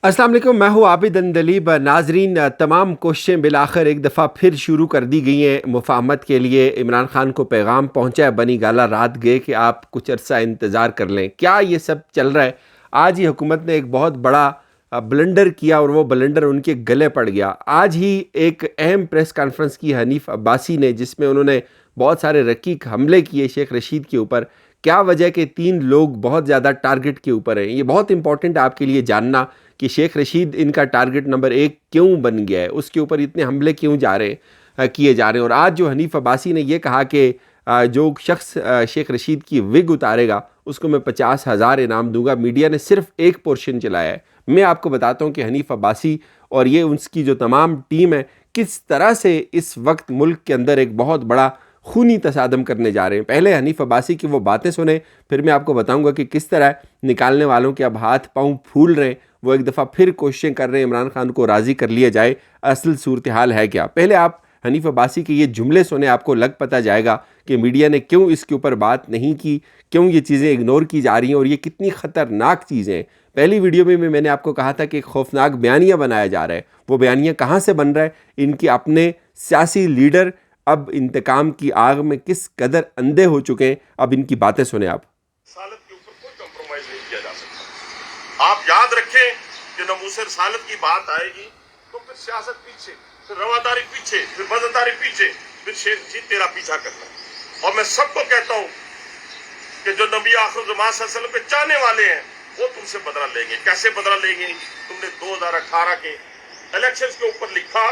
अस्सलाम वालेकुम, मैं हूँ आबिद अंदलीब। नाजरीन, तमाम कोशिशें बिलाखिर एक दफ़ा फिर शुरू कर दी गई हैं मुफाहमत के लिए। इमरान खान को पैगाम पहुँचा है बनी गाला रात गए कि आप कुछ अरसा इंतज़ार कर लें। क्या ये सब चल रहा है? आज ही हुकूमत ने एक बहुत बड़ा ब्लंडर किया और वो ब्लंडर उनके गले पड़ गया। आज ही एक अहम प्रेस कॉन्फ्रेंस की हनीफ अब्बासी ने, जिसमें उन्होंने बहुत सारे रकीक हमले किए शेख रशीद के ऊपर। क्या वजह कि 3 लोग बहुत ज़्यादा टारगेट के ऊपर हैं? ये बहुत इंपॉर्टेंट है आपके लिए जानना कि शेख रशीद इनका टारगेट नंबर 1 क्यों बन गया है, उसके ऊपर इतने हमले क्यों किए जा रहे हैं। और आज जो हनीफ अब्बासी ने ये कहा कि जो शख्स शेख रशीद की विग उतारेगा उसको मैं 50,000 इनाम दूंगा। मीडिया ने सिर्फ एक पोर्शन चलाया है। मैं आपको बताता हूँ कि हनीफ अब्बासी और ये उसकी जो तमाम टीम है किस तरह से इस वक्त मुल्क के अंदर एक बहुत बड़ा खूनी तसादम करने जा रहे हैं। पहले हनीफ अब्बासी की वो बातें सुने, फिर मैं आपको बताऊंगा कि किस तरह निकालने वालों के अब हाथ पांव फूल रहे हैं। वो एक दफ़ा फिर कोशिशें कर रहे हैं इमरान खान को राज़ी कर लिया जाए। असल सूरत हाल है क्या? पहले आप हनीफ अब्बासी के ये जुमले सुने, आपको लग पता जाएगा कि मीडिया ने क्यों इसके ऊपर बात नहीं की, क्यों ये चीज़ें इग्नोर की जा रही हैं और ये कितनी ख़तरनाक चीज़ें हैं। पहली वीडियो में मैंने आपको कहा था कि एक खौफनाक बयानिया बनाया जा रहा है। वो बयानिया कहाँ से बन रहा है? इनके अपने सियासी लीडर अब इंतकाम की आग में किस कदर अंधे हो चुके हैं। अब इनकी बातें सुने आप। रसालत के ऊपर कोई कंप्रोमाइज नहीं किया जा सकता। आप याद रखें कि नमूसे रसालत की बात आएगी तो फिर सियासत पीछे, फिर रवादारी पीछे, फिर वजनदारी पीछे, फिर शेख रशीद तेरा पीछा करना। और मैं सबको कहता हूँ कि जो नबी आखिर ज़मान सल्लल्लाहु अलैहि वसल्लम के चाहने वाले हैं वो तुमसे बदला लेंगे। कैसे बदला लेंगे? तुमने 2018 के इलेक्शंस के ऊपर लिखा,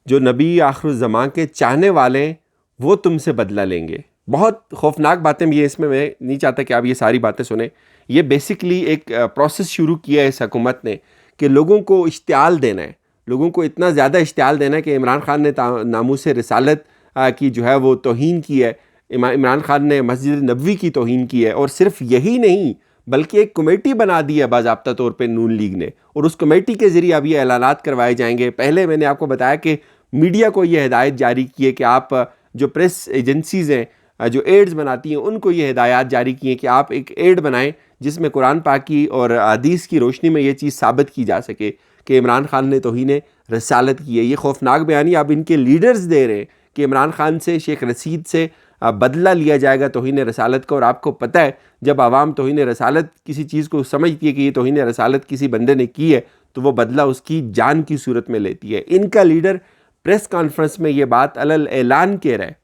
जो नबी आखिर ज़मां के चाहने वाले हैं वो तुमसे बदला लेंगे। बहुत खौफनाक बातें भी है इसमें। मैं नहीं चाहता कि आप ये सारी बातें सुने। ये बेसिकली एक प्रोसेस शुरू किया है इस हुकूमत ने कि लोगों को इश्तियाल देना है, लोगों को इतना ज़्यादा इश्तियाल देना है कि इमरान खान ने नामूस रिसालत की जो है वो तौहीन की है। इमरान खान ने मस्जिद नबवी की तौहीन की है। और सिर्फ यही नहीं बल्कि एक कमेटी बना दी है बाज़ाब्ता तौर पे नून लीग ने, और उस कमेटी के ज़रिए अब ये ऐलानात करवाए जाएंगे। पहले मैंने आपको बताया कि मीडिया को ये हिदायत जारी की है कि आप जो प्रेस एजेंसीज़ हैं जो एड्स बनाती हैं उनको ये हिदायत जारी की हैं कि आप एक एड बनाएं जिसमें कुरान पाक की और हदीस की रोशनी में ये चीज़ साबित की जा सके कि इमरान खान ने तौहीन रसालत की है। ये खौफनाक बयानी अब इनके लीडर्स दे रहे हैं कि इमरान खान से, शेख रशीद से बदला लिया जाएगा तौहीन रसालत का। और आपको पता है जब आवाम तौहीन रसालत किसी चीज़ को समझती है कि ये तौहीन रसालत किसी बंदे ने की है तो वो बदला उसकी जान की सूरत में लेती है। इनका लीडर प्रेस कॉन्फ्रेंस में ये बात अलल ऐलान कह रहा है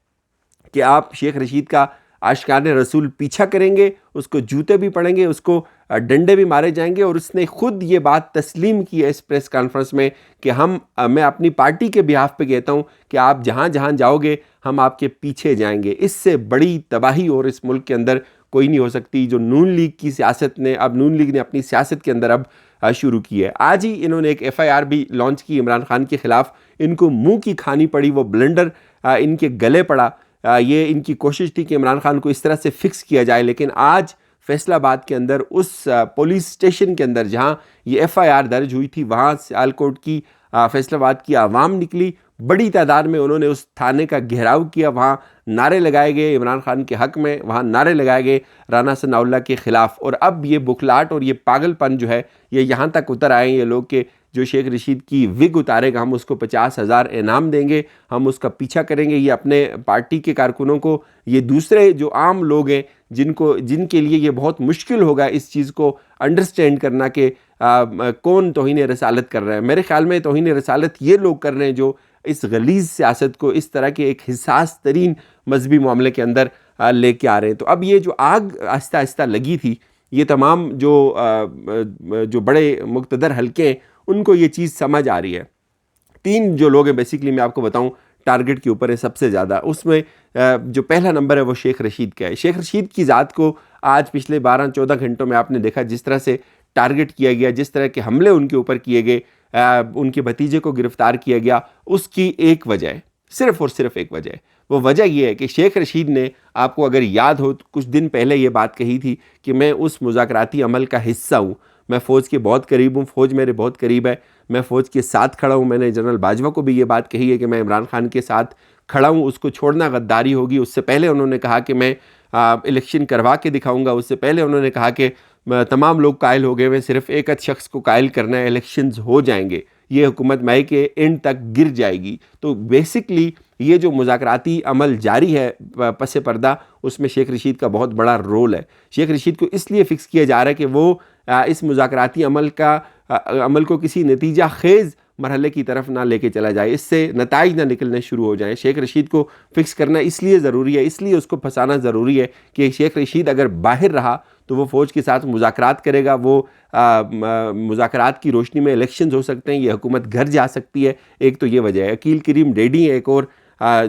कि आप शेख रशीद का आशिकान रसूल पीछा करेंगे, उसको जूते भी पड़ेंगे, उसको डंडे भी मारे जाएंगे। और उसने खुद ये बात तस्लीम की है इस प्रेस कॉन्फ्रेंस में कि मैं अपनी पार्टी के बिहाफ पे कहता हूँ कि आप जहाँ जहाँ जाओगे हम आपके पीछे जाएंगे। इससे बड़ी तबाही और इस मुल्क के अंदर कोई नहीं हो सकती जो नून लीग की सियासत ने, अब नून लीग ने अपनी सियासत के अंदर अब शुरू की है। आज ही इन्होंने एक FIR भी लॉन्च की इमरान खान के ख़िलाफ़। इनको मुंह की खानी पड़ी, वो ब्लंडर इनके गले पड़ा। ये इनकी कोशिश थी कि इमरान खान को इस तरह से फिक्स किया जाए, लेकिन आज फैसलाबाद के अंदर उस पुलिस स्टेशन के अंदर जहां ये FIR दर्ज हुई थी वहां सियालकोट की फैसलाबाद की आवाम निकली। बड़ी तादाद में उन्होंने उस थाने का घेराव किया। वहाँ नारे लगाए गए इमरान खान के हक़ में, वहाँ नारे लगाए गए राना सनाउल्लाह के ख़िलाफ़। और अब ये बुखलाहट और ये पागलपन जो है ये यहाँ तक उतर आए ये लोग कि जो शेख रशीद की विग उतारेगा हम उसको 50,000 इनाम देंगे, हम उसका पीछा करेंगे। ये अपने पार्टी के कारकुनों को, ये दूसरे जो आम लोग हैं जिनके लिए ये बहुत मुश्किल होगा इस चीज़ को अंडरस्टैंड करना कि कौन तौहीन रसालत कर रहा है। मेरे ख़्याल में तौहीन रसालत ये लोग कर रहे हैं जो इस गलीज़ सियासत को इस तरह के एक हिसास तरीन मजहबी मामले के अंदर लेके आ रहे हैं। तो अब ये जो आग आहिस्ता आहिस्ता लगी थी, ये तमाम जो बड़े मुक़्तदर हल्के हैं उनको ये चीज़ समझ आ रही है। 3 जो लोग हैं बेसिकली मैं आपको बताऊं टारगेट के ऊपर है सबसे ज़्यादा। उसमें जो पहला नंबर है वो शेख रशीद का है। शेख रशीद की ज़ात को आज पिछले 12-14 घंटों में आपने देखा जिस तरह से टारगेट किया गया, जिस तरह के हमले उनके ऊपर किए गए, उनके भतीजे को गिरफ़्तार किया गया। उसकी एक वजह है, सिर्फ़ और सिर्फ एक वजह है। वो वजह ये है कि शेख रशीद ने, आपको अगर याद हो, कुछ दिन पहले ये बात कही थी कि मैं उस मुज़ाकराती अमल का हिस्सा हूँ, मैं फ़ौज के बहुत करीब हूँ, फ़ौज मेरे बहुत करीब है, मैं फ़ौज के साथ खड़ा हूँ। मैंने जनरल बाजवा को भी ये बात कही है कि मैं इमरान खान के साथ खड़ा हूँ, उसको छोड़ना गद्दारी होगी। उससे पहले उन्होंने कहा कि मैं इलेक्शन करवा के दिखाऊंगा। उससे पहले उन्होंने कहा कि تمام لوگ قائل ہو گئے ہوئے، صرف ایک آدھ شخص کو قائل کرنا ہے، الیکشنز ہو جائیں گے، یہ حکومت مئی کے اینڈ تک گر جائے گی. تو بیسکلی یہ جو مذاکراتی عمل جاری ہے پس پردہ، اس میں شیخ رشید کا بہت بڑا رول ہے. شیخ رشید کو اس لیے فکس کیا جا رہا ہے کہ وہ اس مذاکراتی عمل کو کسی نتیجہ خیز مرحلے کی طرف نہ لے کے چلا جائے، اس سے نتائج نہ نکلنے شروع ہو جائیں. شیخ رشید کو فکس کرنا اس لیے ضروری ہے، اس لیے اس کو پھنسانا ضروری ہے کہ شیخ رشید اگر باہر رہا تو وہ فوج کے ساتھ مذاکرات کرے گا، وہ مذاکرات کی روشنی میں الیکشنز ہو سکتے ہیں، یہ حکومت گھر جا سکتی ہے. ایک تو یہ وجہ ہے. عقیل کریم ڈیڈی ہے ایک اور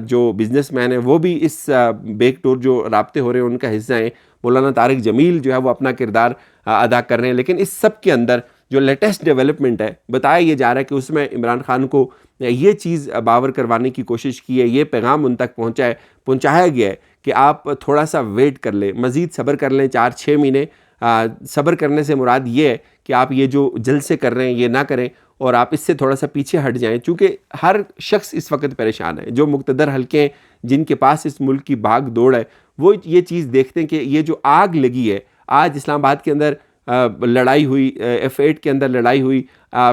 جو بزنس مین ہے، وہ بھی اس بیک ڈور جو رابطے ہو رہے ہیں ان کا حصہ ہیں. مولانا طارق جمیل جو ہے وہ اپنا کردار ادا کر رہے ہیں. لیکن اس سب کے اندر جو لیٹسٹ ڈیولپمنٹ ہے، بتایا یہ جا رہا ہے کہ اس میں عمران خان کو یہ چیز باور کروانے کی کوشش کی ہے، یہ پیغام ان تک پہنچایا گیا ہے کہ آپ تھوڑا سا ویٹ کر لیں، مزید صبر کر لیں، 4-6 مہینے. صبر کرنے سے مراد یہ ہے کہ آپ یہ جو جلسے کر رہے ہیں یہ نہ کریں اور آپ اس سے تھوڑا سا پیچھے ہٹ جائیں. چونکہ ہر شخص اس وقت پریشان ہے، جو مقتدر حلقے ہیں جن کے پاس اس ملک کی بھاگ دوڑ ہے، وہ یہ چیز دیکھتے ہیں کہ یہ جو آگ لگی ہے، آج اسلام آباد کے اندر لڑائی ہوئی، F8 کے اندر لڑائی ہوئی،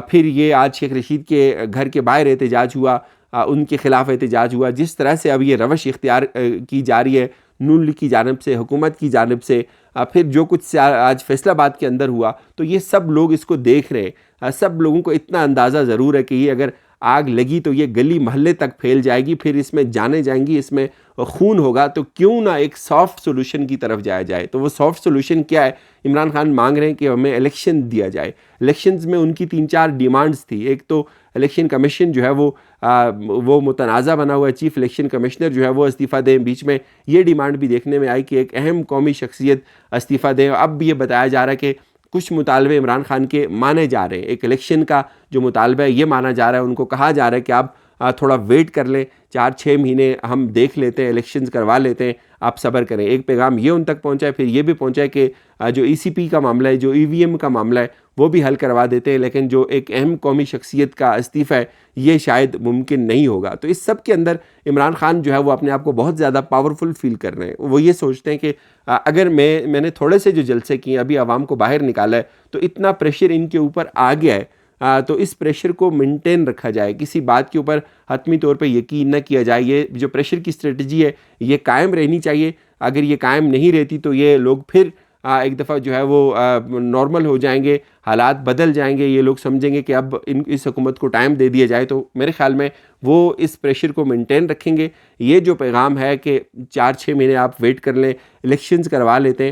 پھر یہ آج شیخ رشید کے گھر کے باہر احتجاج ہوا، ان کے خلاف احتجاج ہوا. جس طرح سے اب یہ روش اختیار کی جا رہی ہے نون لیگ کی جانب سے، حکومت کی جانب سے، پھر جو کچھ آج فیصل آباد کے اندر ہوا، تو یہ سب لوگ اس کو دیکھ رہے ہیں. سب لوگوں کو اتنا اندازہ ضرور ہے کہ یہ اگر آگ لگی تو یہ گلی محلے تک پھیل جائے گی، پھر اس میں جانیں جائیں گی، اس میں خون ہوگا. تو کیوں نہ ایک سافٹ سولوشن کی طرف جایا جائے. تو وہ سافٹ سولوشن کیا ہے؟ عمران خان مانگ رہے ہیں کہ ہمیں الیکشن دیا جائے. الیکشنز میں ان کی 3-4 ڈیمانڈز تھی. ایک تو الیکشن کمیشن جو ہے وہ متنازع بنا ہوا ہے، چیف الیکشن کمشنر جو ہے وہ استعفیٰ دیں. بیچ میں یہ ڈیمانڈ بھی دیکھنے میں آئی کہ ایک اہم قومی شخصیت استعفیٰ دیں. اب بھی یہ بتایا جا رہا ہے کہ کچھ مطالبے عمران خان کے مانے جا رہے ہیں. ایک الیکشن کا جو مطالبہ ہے یہ مانا جا رہا ہے، ان کو کہا جا رہا ہے کہ آپ تھوڑا ویٹ کر لیں، 4-6 مہینے ہم دیکھ لیتے ہیں، الیکشنز کروا لیتے ہیں، آپ صبر کریں. ایک پیغام یہ ان تک پہنچا ہے. پھر یہ بھی پہنچا ہے کہ جو ECP کا معاملہ ہے، جو EVM کا معاملہ ہے، وہ بھی حل کروا دیتے ہیں، لیکن جو ایک اہم قومی شخصیت کا استعفیٰ ہے یہ شاید ممکن نہیں ہوگا. تو اس سب کے اندر عمران خان جو ہے وہ اپنے آپ کو بہت زیادہ پاورفل فیل کر رہے ہیں. وہ یہ سوچتے ہیں کہ اگر میں نے تھوڑے سے جو جلسے کیے، ابھی عوام کو باہر نکالا ہے، تو اتنا پریشر ان کے اوپر آ گیا ہے، تو اس پریشر کو مینٹین رکھا جائے، کسی بات کے اوپر حتمی طور پہ یقین نہ کیا جائے. یہ جو پریشر کی اسٹریٹجی ہے یہ قائم رہنی چاہیے. اگر یہ قائم نہیں رہتی تو یہ لوگ پھر ایک دفعہ جو ہے وہ نارمل ہو جائیں گے، حالات بدل جائیں گے. یہ لوگ سمجھیں گے کہ اب اس حکومت کو ٹائم دے دیا جائے. تو میرے خیال میں وہ اس پریشر کو مینٹین رکھیں گے. یہ جو پیغام ہے کہ 4-6 مہینے آپ ویٹ کر لیں، الیکشنز کروا لیتے ہیں،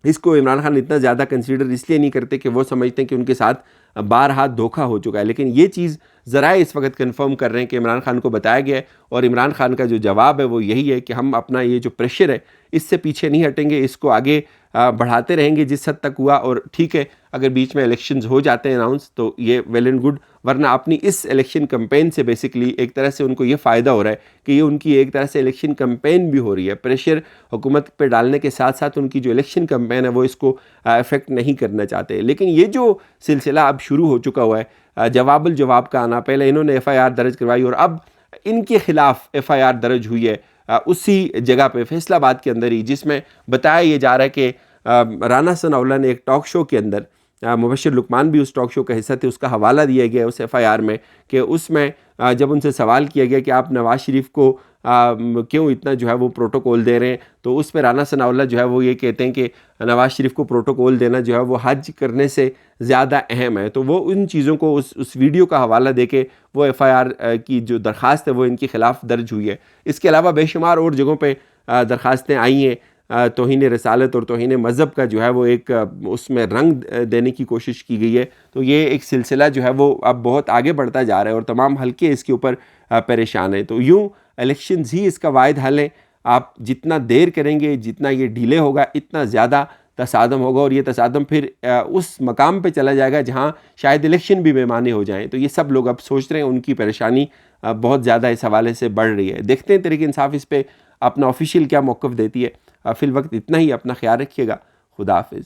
اس کو عمران خان اتنا زیادہ کنسیڈر اس لیے نہیں کرتے کہ وہ سمجھتے ہیں کہ ان کے ساتھ بارہا دھوکہ ہو چکا ہے. لیکن یہ چیز ذرائع اس وقت کنفرم کر رہے ہیں کہ عمران خان کو بتایا گیا ہے، اور عمران خان کا جو جواب ہے وہ یہی ہے کہ ہم اپنا یہ جو پریشر ہے اس سے پیچھے نہیں ہٹیں گے، اس کو آگے بڑھاتے رہیں گے جس حد تک ہوا. اور ٹھیک ہے اگر بیچ میں الیکشنز ہو جاتے ہیں اناؤنس تو یہ ویل اینڈ گڈ، ورنہ اپنی اس الیکشن کمپین سے بیسکلی ایک طرح سے ان کو یہ فائدہ ہو رہا ہے کہ یہ ان کی ایک طرح سے الیکشن کمپین بھی ہو رہی ہے. پریشر حکومت پہ ڈالنے کے ساتھ ساتھ ان کی جو الیکشن کمپین ہے وہ اس کو افیکٹ نہیں کرنا چاہتے. لیکن یہ جو سلسلہ اب شروع ہو چکا ہوا ہے، جواب الجواب کا آنا، پہلے انہوں نے FIR درج کروائی اور اب ان کے خلاف FIR درج ہوئی ہے اسی جگہ پہ فیصل آباد کے اندر ہی، جس میں بتایا یہ جا رہا ہے کہ رانا ثناء اللہ نے ایک ٹاک شو کے اندر، مبشر لقمان بھی اس ٹاک شو کا حصہ تھے، اس کا حوالہ دیا گیا اس FIR میں، کہ اس میں جب ان سے سوال کیا گیا کہ آپ نواز شریف کو کیوں اتنا جو ہے وہ پروٹوکول دے رہے ہیں، تو اس پہ رانا ثناء اللہ جو ہے وہ یہ کہتے ہیں کہ نواز شریف کو پروٹوکول دینا جو ہے وہ حج کرنے سے زیادہ اہم ہے. تو وہ ان چیزوں کو اس ویڈیو کا حوالہ دے کے وہ FIR کی جو درخواست ہے وہ ان کے خلاف درج ہوئی ہے. اس کے علاوہ بے شمار اور جگہوں پہ درخواستیں آئی ہیں. توہین رسالت اور توہین مذہب کا جو ہے وہ ایک اس میں رنگ دینے کی کوشش کی گئی ہے. تو یہ ایک سلسلہ جو ہے وہ اب بہت آگے بڑھتا جا رہا ہے اور تمام حلقے اس کے اوپر پریشان ہیں. تو یوں الیکشنز ہی اس کا واحد حل ہے. آپ جتنا دیر کریں گے، جتنا یہ ڈیلے ہوگا، اتنا زیادہ تصادم ہوگا، اور یہ تصادم پھر اس مقام پہ چلا جائے گا جہاں شاید الیکشن بھی بے معنی ہو جائیں. تو یہ سب لوگ اب سوچ رہے ہیں، ان کی پریشانی بہت زیادہ اس حوالے سے بڑھ رہی ہے. دیکھتے ہیں تحریک انصاف اس پہ اپنا آفیشیل کیا موقف دیتی ہے. فی الوقت اتنا ہی. اپنا خیال رکھیے گا. خدا حافظ.